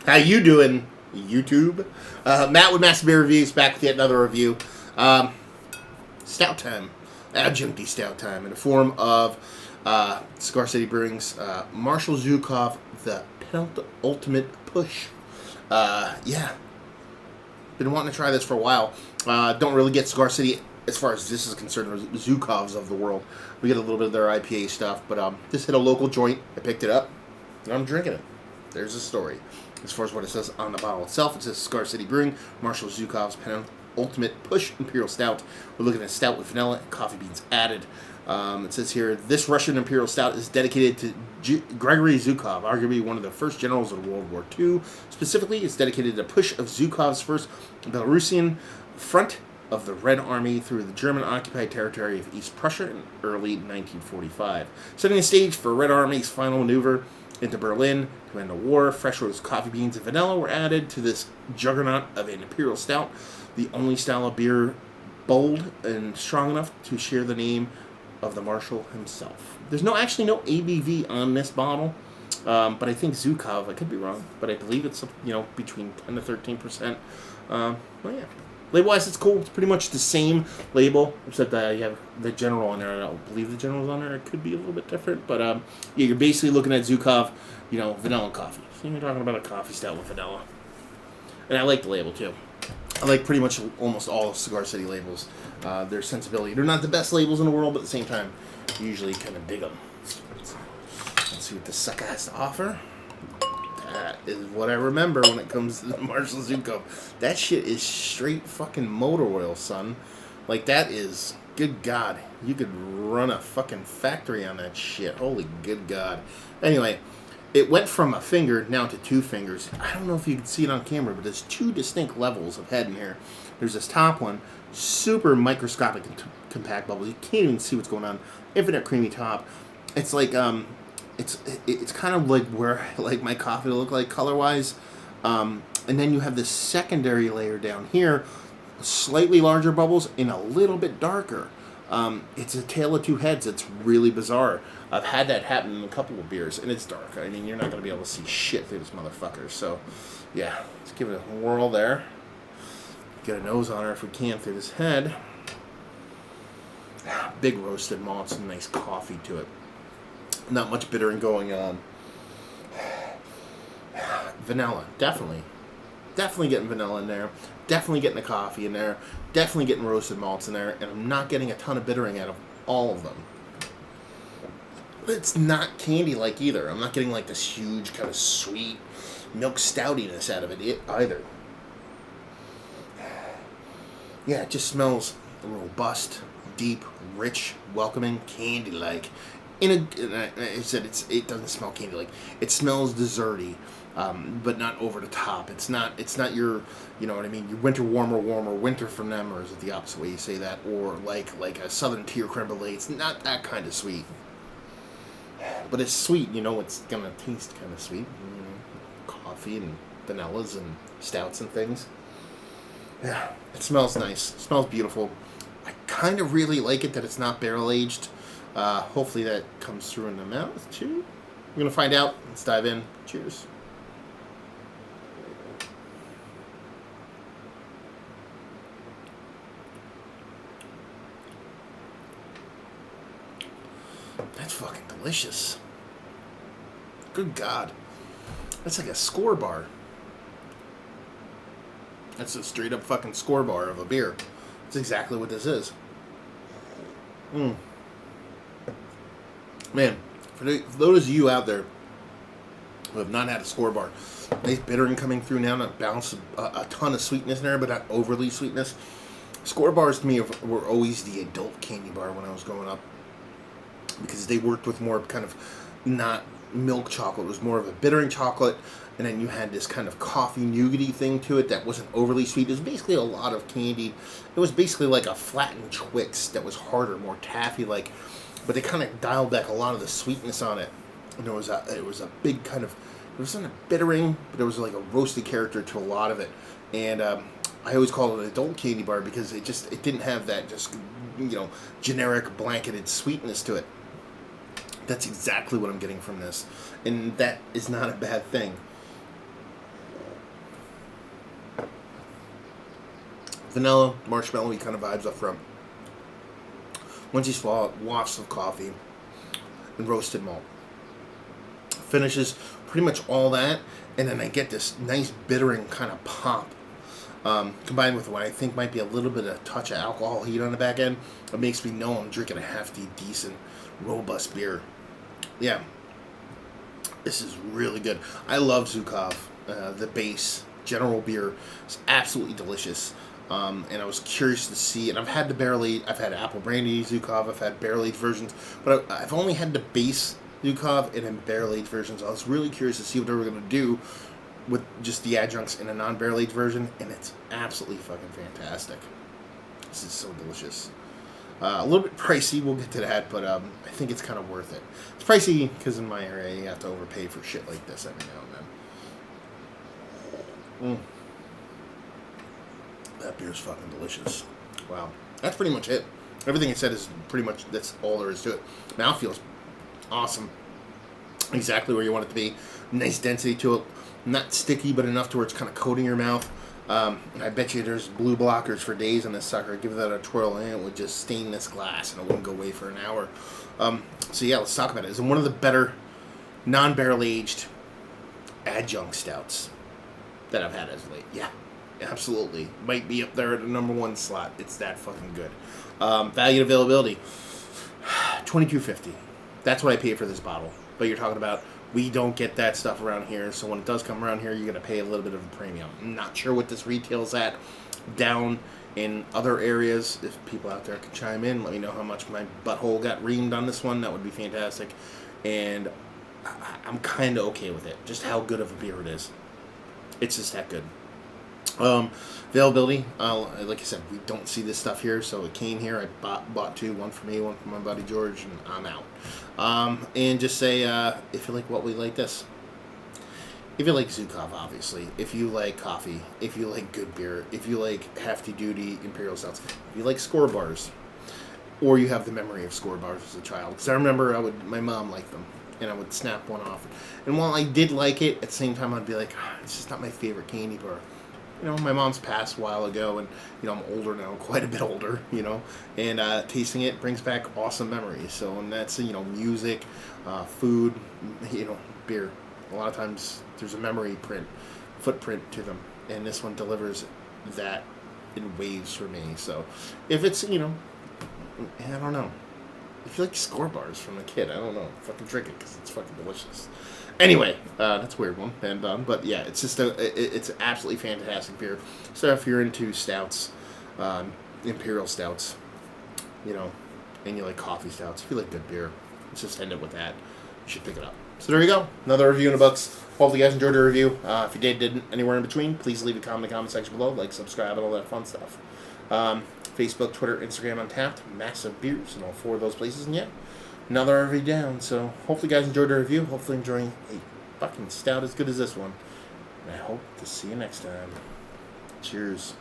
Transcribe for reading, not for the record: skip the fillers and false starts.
How you doing, YouTube? Matt with Master Beer Reviews, back with yet another review. Stout time. Adjuncty stout time in the form of Cigar City Brewing's Marshal Zhukov, the Penultimate Push. Yeah. Been wanting to try this for a while. Don't really get Cigar City, as far as this is concerned, or Zhukovs of the world. We get a little bit of their IPA stuff, but just hit a local joint. I picked it up, and I'm drinking it. There's the story. As far as what it says on the bottle itself, it says Cigar City Brewing, Marshal Zhukov's Penultimate Push Imperial Stout. We're looking at stout with vanilla and coffee beans added. It says here, this Russian Imperial Stout is dedicated to Gregory Zhukov, arguably one of the first generals of World War II. Specifically, it's dedicated to the push of Zhukov's first Belarusian front of the Red Army through the German-occupied territory of East Prussia in early 1945. Setting the stage for Red Army's final maneuver into Berlin to end the war. Fresh roast coffee beans and vanilla were added to this juggernaut of an Imperial Stout, the only style of beer bold and strong enough to share the name of the Marshal himself. There's actually no ABV on this bottle, but I think Zhukov, I could be wrong, but I believe it's between 10 to 13%. Well, yeah. Label-wise, it's cool. It's pretty much the same label, except that you have the General on there. I don't believe the General's on there. It could be a little bit different, but yeah, you're basically looking at Zhukov, vanilla coffee. So you're talking about a coffee stout with vanilla. And I like the label, too. I like pretty much almost all of Cigar City labels. Their sensibility. They're not the best labels in the world, but at the same time, you usually kind of dig them. Let's see what this sucker has to offer. That is what I remember when it comes to the Marshal Zhukov. That shit is straight fucking motor oil, son. Like, that is, good God. You could run a fucking factory on that shit. Holy good God. Anyway, it went from a finger now to two fingers. I don't know if you can see it on camera, but there's two distinct levels of head in here. There's this top one, super microscopic and compact bubbles. You can't even see what's going on. Infinite creamy top. It's like, it's kind of like where I like my coffee to look like color-wise. And then you have this secondary layer down here, slightly larger bubbles and a little bit darker. It's a tale of two heads. It's really bizarre. I've had that happen in a couple of beers, and it's dark. I mean, you're not going to be able to see shit through this motherfucker. So, yeah, let's give it a whirl there. Get a nose on her if we can through this head. Big roasted malts and nice coffee to it. Not much bittering going on. Vanilla, definitely. Definitely getting vanilla in there. Definitely getting the coffee in there. Definitely getting roasted malts in there. And I'm not getting a ton of bittering out of all of them. It's not candy-like either. I'm not getting like this huge kind of sweet milk stoutiness out of it either. Yeah, it just smells robust, deep, rich, welcoming, candy-like. I said it doesn't smell candy-like. It smells desserty, but not over the top. It's not your, you know what I mean, your winter warmer winter from them, or is it the opposite way you say that? Or like a Southern Tier creme brulee. It's not that kind of sweet. But it's sweet, it's gonna taste kind of sweet. Coffee and vanillas and stouts and things. Yeah, it smells nice. It smells beautiful. I kind of really like it that it's not barrel aged. Hopefully that comes through in the mouth too. We're gonna find out. Let's dive in. Cheers. That's fucking delicious. Good God. That's like a score bar. That's a straight up fucking score bar of a beer. That's exactly what this is. Man, for those of you out there who have not had a score bar, nice bittering coming through now, not balance a ton of sweetness in there, but not overly sweetness. Score bars to me were always the adult candy bar when I was growing up, because they worked with more kind of not milk chocolate. It was more of a bittering chocolate, and then you had this kind of coffee nougaty thing to it that wasn't overly sweet. It was basically a lot of candy. It was basically like a flattened Twix that was harder, more taffy-like, but they kind of dialed back a lot of the sweetness on it. And it was a big kind of, it wasn't a bittering, but there was like a roasty character to a lot of it. And I always call it an adult candy bar because it didn't have that just, generic blanketed sweetness to it. That's exactly what I'm getting from this. And that is not a bad thing. Vanilla, marshmallowy kind of vibes up front. Once you swallow it, wafts of coffee and roasted malt. Finishes pretty much all that, and then I get this nice bittering kind of pop, combined with what I think might be a little bit of touch of alcohol heat on the back end. It makes me know I'm drinking a hefty, decent, robust beer. Yeah, this is really good. I love Zhukov. The base general beer is absolutely delicious. And I was curious to see, and I've had the barrel-aged, I've had apple brandy Zhukov, I've had barrel-aged versions, but I've only had the base Zhukov and in barrel-aged versions. I was really curious to see what they were going to do with just the adjuncts in a non-barrel-aged version, and it's absolutely fucking fantastic. This is so delicious. A little bit pricey, we'll get to that, but I think it's kind of worth it. It's pricey because in my area you have to overpay for shit like this every now and then. That beer's fucking delicious. Wow. That's pretty much it. Everything I said is pretty much, that's all there is to it. Mouthfeel's awesome. Exactly where you want it to be. Nice density to it. Not sticky, but enough to where it's kind of coating your mouth. And I bet you there's blue blockers for days on this sucker. Give that a twirl and it would just stain this glass and it wouldn't go away for an hour. So yeah, let's talk about it. It's one of the better non-barrel aged adjunct stouts that I've had as of late. Yeah. Absolutely. Might be up there at the number one slot. It's that fucking good. Value and availability. $22.50. That's what I paid for this bottle. But you're talking about, we don't get that stuff around here, so when it does come around here, you're going to pay a little bit of a premium. I'm not sure what this retails at down in other areas. If people out there can chime in, let me know how much my butthole got reamed on this one. That would be fantastic. And I'm kind of okay with it. Just how good of a beer it is. It's just that good. Availability, like I said, we don't see this stuff here, so it came here. I bought two, one for me, one for my buddy George, and I'm out. And just say, if you like what we like this, if you like Zhukov, obviously, if you like coffee, if you like good beer, if you like hefty duty imperial stouts, if you like score bars, or you have the memory of score bars as a child, because I remember my mom liked them, and I would snap one off. And while I did like it, at the same time I'd be like, it's just not my favorite candy bar. You know, my mom's passed a while ago, and, you know, I'm older now, quite a bit older, you know, and tasting it brings back awesome memories. So, and that's, you know, music, food, you know, beer. A lot of times there's a memory footprint to them, and this one delivers that in waves for me. So, if it's, you know, I don't know. If you like score bars from a kid, I don't know, fucking drink it, because it's fucking delicious. Anyway, that's a weird one, and but yeah, it's just it's absolutely fantastic beer. So if you're into stouts, imperial stouts, you know, and you like coffee stouts, if you like good beer, let's just end it with that. You should pick it up. So there you go, another review in the books. Hopefully you guys enjoyed the review. If you didn't, anywhere in between, please leave a comment in the comment section below, like, subscribe, and all that fun stuff. Facebook, Twitter, Instagram, Untapped, massive beers in all four of those places, and yeah. Another review down, so hopefully you guys enjoyed the review. Hopefully enjoying a fucking stout as good as this one. And I hope to see you next time. Cheers.